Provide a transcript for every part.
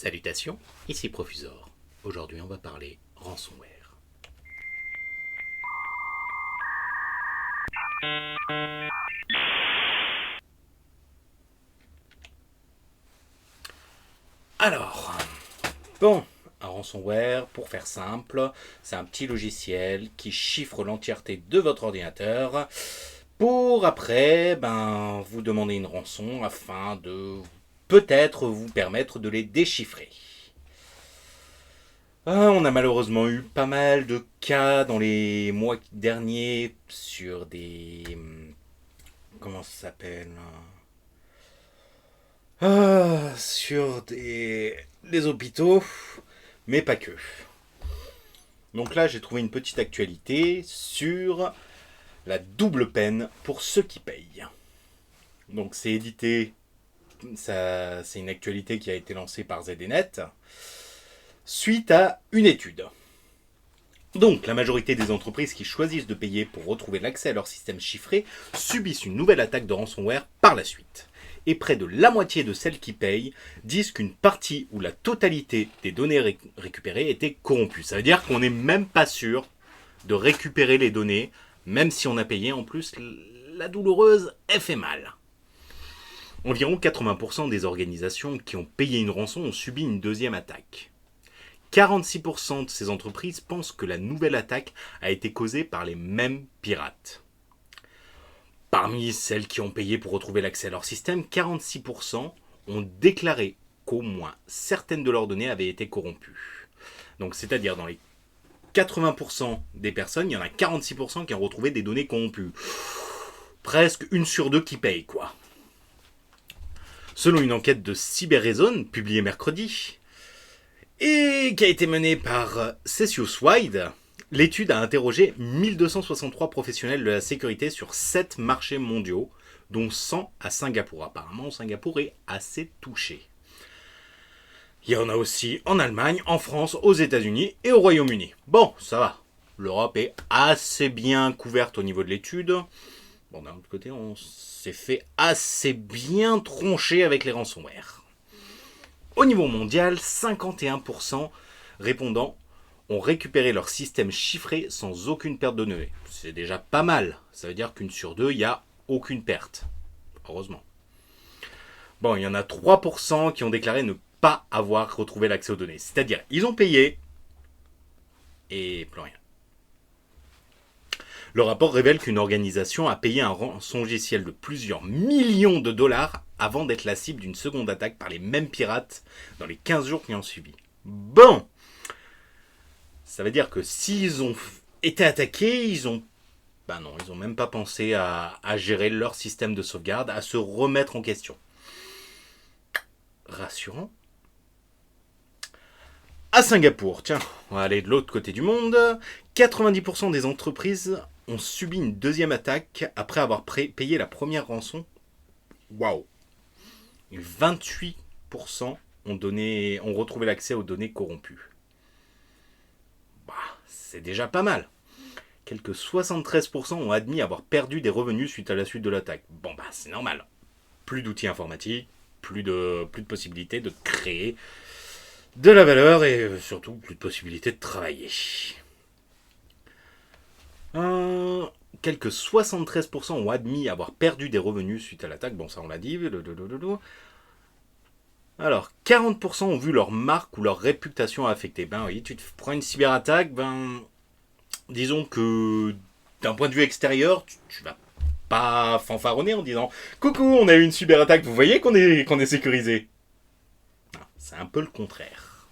Salutations, ici Profusor. Aujourd'hui on va parler ransomware. Alors, un ransomware, pour faire simple, c'est un petit logiciel qui chiffre l'entièreté de votre ordinateur pour après, vous demander une rançon afin de peut-être vous permettre de les déchiffrer. On a malheureusement eu pas mal de cas dans les mois derniers sur des... Comment ça s'appelle Sur des hôpitaux, mais pas que. Donc là, j'ai trouvé une petite actualité sur la double peine pour ceux qui payent. Donc c'est édité, c'est une actualité qui a été lancée par ZDNet suite à une étude. Donc, la majorité des entreprises qui choisissent de payer pour retrouver l'accès à leur système chiffré subissent une nouvelle attaque de ransomware par la suite. Et près de la moitié de celles qui payent disent qu'une partie ou la totalité des données récupérées étaient corrompues. Ça veut dire qu'on n'est même pas sûr de récupérer les données, même si on a payé. En plus, la douloureuse, elle fait mal. Environ 80% des organisations qui ont payé une rançon ont subi une deuxième attaque. 46% de ces entreprises pensent que la nouvelle attaque a été causée par les mêmes pirates. Parmi celles qui ont payé pour retrouver l'accès à leur système, 46% ont déclaré qu'au moins certaines de leurs données avaient été corrompues. Donc c'est-à-dire dans les 80% des personnes, il y en a 46% qui ont retrouvé des données corrompues. Presque une sur deux qui payent, quoi. Selon une enquête de CyberReason, publiée mercredi, et qui a été menée par Cesius Wide, l'étude a interrogé 1263 professionnels de la sécurité sur 7 marchés mondiaux, dont 100 à Singapour. Apparemment, Singapour est assez touché. Il y en a aussi en Allemagne, en France, aux États-Unis et au Royaume-Uni. Bon, ça va. L'Europe est assez bien couverte au niveau de l'étude. Bon, d'un autre côté, on s'est fait assez bien troncher avec les ransomware. Au niveau mondial, 51% répondants ont récupéré leur système chiffré sans aucune perte de données. C'est déjà pas mal. Ça veut dire qu'une sur deux, il n'y a aucune perte. Heureusement. Bon, il y en a 3% qui ont déclaré ne pas avoir retrouvé l'accès aux données. C'est-à-dire, ils ont payé et plus rien. Le rapport révèle qu'une organisation a payé un rançongiciel de plusieurs millions de dollars avant d'être la cible d'une seconde attaque par les mêmes pirates dans les 15 jours qui ont suivi. Bon, ça veut dire que s'ils ont été attaqués, ils ont même pas pensé à gérer leur système de sauvegarde, à se remettre en question. Rassurant. À Singapour, tiens, on va aller de l'autre côté du monde, 90% des entreprises ont subi une deuxième attaque après avoir payé la première rançon. Waouh. 28% ont retrouvé l'accès aux données corrompues. C'est déjà pas mal. Quelques 73% ont admis avoir perdu des revenus suite à la suite de l'attaque. Bon, c'est normal. Plus d'outils informatiques, plus de possibilités de créer de la valeur et surtout plus de possibilités de travailler. Quelques 73% ont admis avoir perdu des revenus suite à l'attaque. Bon, ça on l'a dit. Alors, 40% ont vu leur marque ou leur réputation affectée. Oui, tu te prends une cyberattaque, disons que d'un point de vue extérieur, tu vas pas fanfaronner en disant « Coucou, on a eu une cyberattaque, vous voyez qu'on est sécurisé ?» Non, c'est un peu le contraire.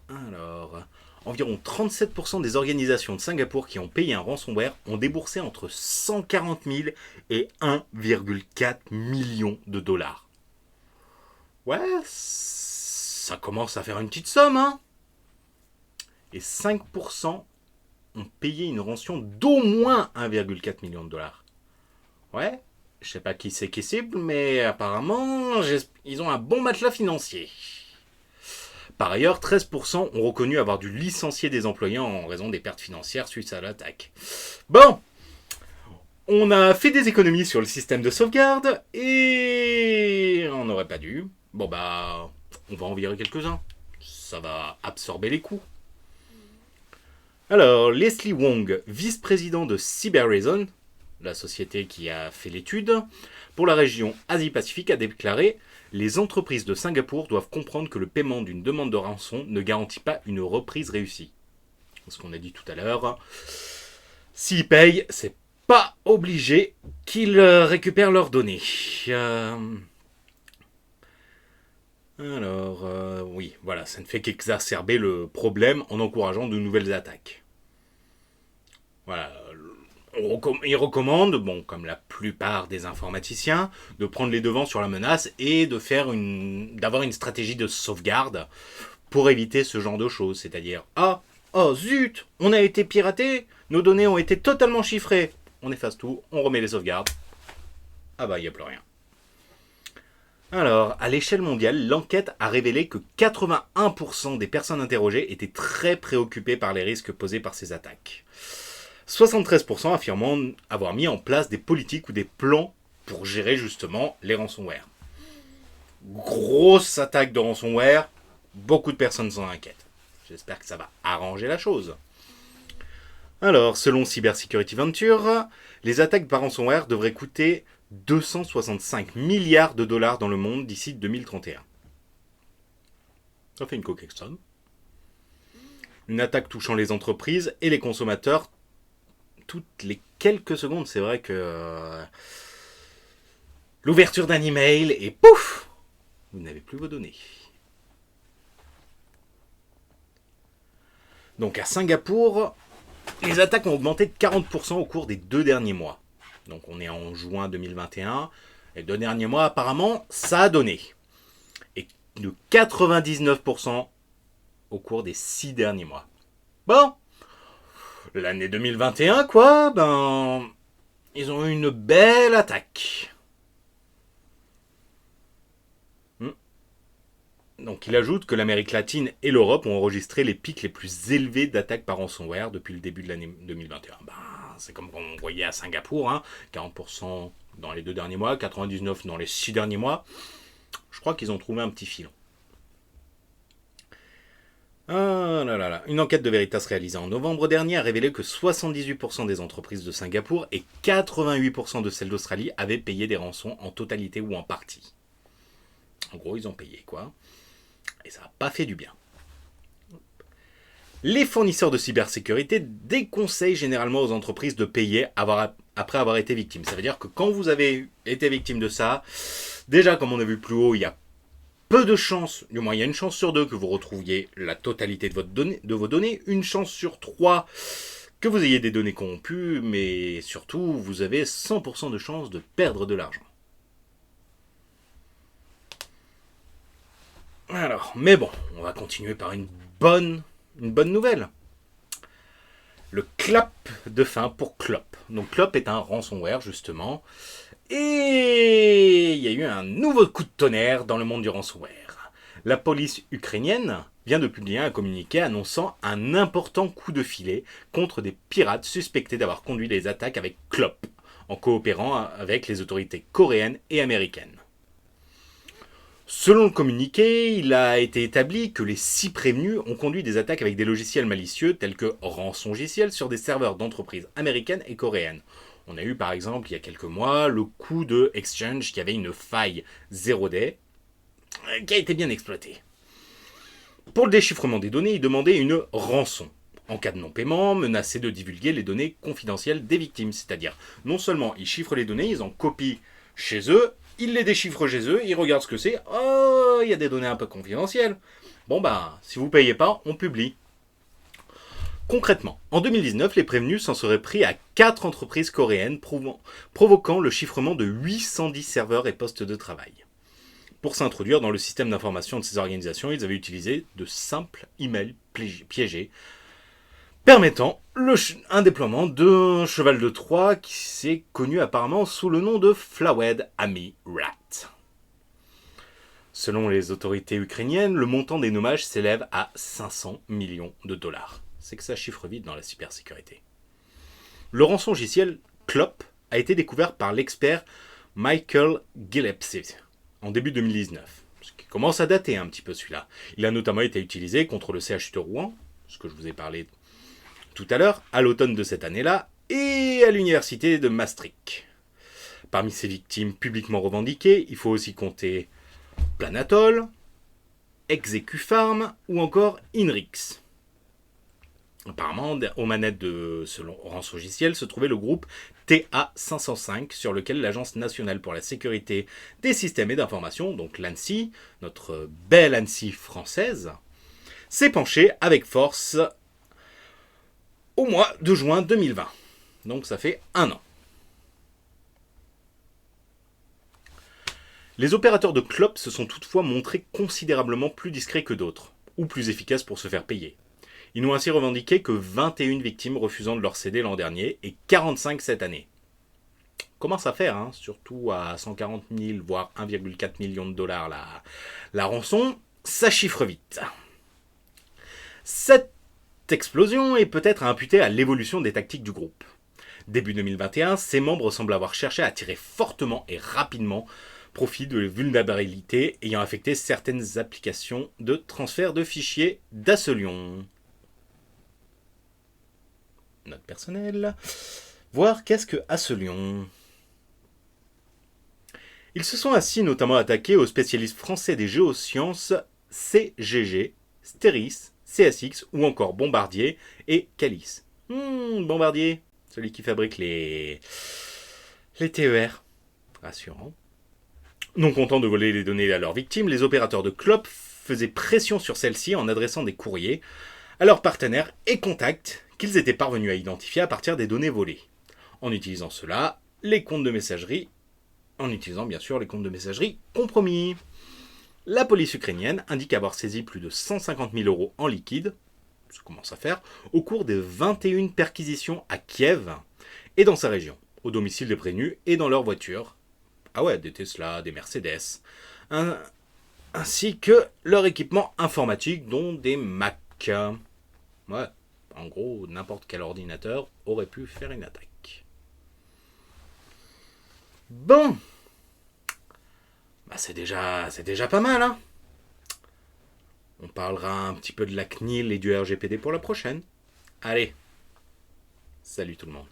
Alors, environ 37% des organisations de Singapour qui ont payé un ransomware ont déboursé entre 140 000 et 1,4 million de dollars. Ouais, ça commence à faire une petite somme, hein. Et 5% ont payé une rançon d'au moins 1,4 million de dollars. Ouais, je sais pas qui c'est qui cible, mais apparemment, ils ont un bon matelas financier. Par ailleurs, 13% ont reconnu avoir dû licencier des employés en raison des pertes financières suite à l'attaque. Bon, On a fait des économies sur le système de sauvegarde et on n'aurait pas dû. Bon bah, on va en virer quelques-uns. Ça va absorber les coûts. Alors, Leslie Wong, vice-président de CyberReason, la société qui a fait l'étude, pour la région Asie-Pacifique, a déclaré « Les entreprises de Singapour doivent comprendre que le paiement d'une demande de rançon ne garantit pas une reprise réussie. » Ce qu'on a dit tout à l'heure, s'ils payent, c'est pas obligé qu'ils récupèrent leurs données. Oui, voilà, ça ne fait qu'exacerber le problème en encourageant de nouvelles attaques. Voilà, il recommande, bon, comme la plupart des informaticiens, de prendre les devants sur la menace et d'avoir une stratégie de sauvegarde pour éviter ce genre de choses. C'est-à-dire, oh zut, on a été piraté, nos données ont été totalement chiffrées. On efface tout, on remet les sauvegardes. Ah bah, il n'y a plus rien. Alors, à l'échelle mondiale, l'enquête a révélé que 81% des personnes interrogées étaient très préoccupées par les risques posés par ces attaques. 73% affirmant avoir mis en place des politiques ou des plans pour gérer justement les ransomware. Grosse attaque de ransomware, beaucoup de personnes s'en inquiètent. J'espère que ça va arranger la chose. Alors, selon Cybersecurity Venture, les attaques par ransomware devraient coûter 265 milliards de dollars dans le monde d'ici 2031. Ça fait une coquette somme. Une attaque touchant les entreprises et les consommateurs toutes les quelques secondes. C'est vrai que l'ouverture d'un email et pouf, vous n'avez plus vos données. Donc à Singapour, les attaques ont augmenté de 40% au cours des 2 derniers mois. Donc on est en juin 2021. Et 2 derniers mois, apparemment, ça a donné. Et de 99% au cours des 6 derniers mois. Bon, l'année 2021, quoi, ils ont eu une belle attaque. Donc il ajoute que l'Amérique latine et l'Europe ont enregistré les pics les plus élevés d'attaques par ransomware depuis le début de l'année 2021. C'est comme on voyait à Singapour, 40% dans les 2 derniers mois, 99% dans les 6 derniers mois. Je crois qu'ils ont trouvé un petit filon. Une enquête de Veritas réalisée en novembre dernier a révélé que 78% des entreprises de Singapour et 88% de celles d'Australie avaient payé des rançons en totalité ou en partie. En gros, ils ont payé, quoi. Et ça n'a pas fait du bien. Les fournisseurs de cybersécurité déconseillent généralement aux entreprises de payer après avoir été victime. Ça veut dire que quand vous avez été victime de ça, déjà comme on a vu plus haut, il y a peu de chances, du moins il y a une chance sur 2 que vous retrouviez la totalité de vos données, une chance sur 3 que vous ayez des données corrompues, mais surtout vous avez 100% de chances de perdre de l'argent. Alors, mais bon, on va continuer par une bonne nouvelle. Le clap de fin pour Clop. Donc Clop est un ransomware justement. Et il y a eu un nouveau coup de tonnerre dans le monde du ransomware. La police ukrainienne vient de publier un communiqué annonçant un important coup de filet contre des pirates suspectés d'avoir conduit les attaques avec Clop, en coopérant avec les autorités coréennes et américaines. Selon le communiqué, il a été établi que les 6 prévenus ont conduit des attaques avec des logiciels malicieux tels que rançongiciel sur des serveurs d'entreprises américaines et coréennes. On a eu par exemple il y a quelques mois le coup de Exchange qui avait une faille 0day qui a été bien exploitée. Pour le déchiffrement des données, il demandait une rançon. En cas de non-paiement, menacé de divulguer les données confidentielles des victimes. C'est-à-dire, non seulement ils chiffrent les données, ils en copient chez eux, ils les déchiffrent chez eux, ils regardent ce que c'est. Oh, il y a des données un peu confidentielles. Bon si vous ne payez pas, on publie. Concrètement, en 2019, les prévenus s'en seraient pris à 4 entreprises coréennes provoquant le chiffrement de 810 serveurs et postes de travail. Pour s'introduire dans le système d'information de ces organisations, ils avaient utilisé de simples emails piégés permettant un déploiement d'un cheval de Troie qui s'est connu apparemment sous le nom de Flawed Army Rat. Selon les autorités ukrainiennes, le montant des dommages s'élève à 500 millions de dollars. C'est que ça chiffre vite dans la cybersécurité. Le rançongiciel Clop a été découvert par l'expert Michael Gillespie en début 2019. Ce qui commence à dater un petit peu celui-là. Il a notamment été utilisé contre le CHU de Rouen, ce que je vous ai parlé tout à l'heure, à l'automne de cette année-là, et à l'université de Maastricht. Parmi ces victimes publiquement revendiquées, il faut aussi compter Planatol, Execufarm ou encore Inrix. Apparemment, aux manettes de ce rançongiciel se trouvait le groupe TA505, sur lequel l'Agence nationale pour la sécurité des systèmes et d'information, donc l'ANSSI, notre belle ANSSI française, s'est penchée avec force au mois de juin 2020. Donc ça fait 1 an. Les opérateurs de clopes se sont toutefois montrés considérablement plus discrets que d'autres, ou plus efficaces pour se faire payer. Ils n'ont ainsi revendiqué que 21 victimes refusant de leur céder l'an dernier et 45 cette année. Commence à faire, hein, surtout à 140 000 voire 1,4 million de dollars la rançon, ça chiffre vite. Cette explosion est peut-être à imputer à l'évolution des tactiques du groupe. Début 2021, ses membres semblent avoir cherché à tirer fortement et rapidement profit de vulnérabilités ayant affecté certaines applications de transfert de fichiers d'Acelion. Note personnelle. Voir qu'est-ce que Acelion. Ils se sont ainsi notamment attaqués aux spécialistes français des géosciences CGG, Steris, CSX ou encore Bombardier et Calis. Bombardier, celui qui fabrique les TER. Rassurant. Non contents de voler les données à leurs victimes, les opérateurs de clopes faisaient pression sur celles-ci en adressant des courriers à leurs partenaires et contacts qu'ils étaient parvenus à identifier à partir des données volées. En utilisant cela, les comptes de messagerie, en utilisant bien sûr les comptes de messagerie compromis. La police ukrainienne indique avoir saisi plus de 150 000 € en liquide, ça commence à faire, au cours des 21 perquisitions à Kiev et dans sa région, au domicile des prévenus et dans leur voiture. Ah ouais, des Tesla, des Mercedes, ainsi que leur équipement informatique, dont des Mac. Ouais, en gros, n'importe quel ordinateur aurait pu faire une attaque. Bon, bah c'est déjà pas mal, hein. On parlera un petit peu de la CNIL et du RGPD pour la prochaine. Allez, salut tout le monde.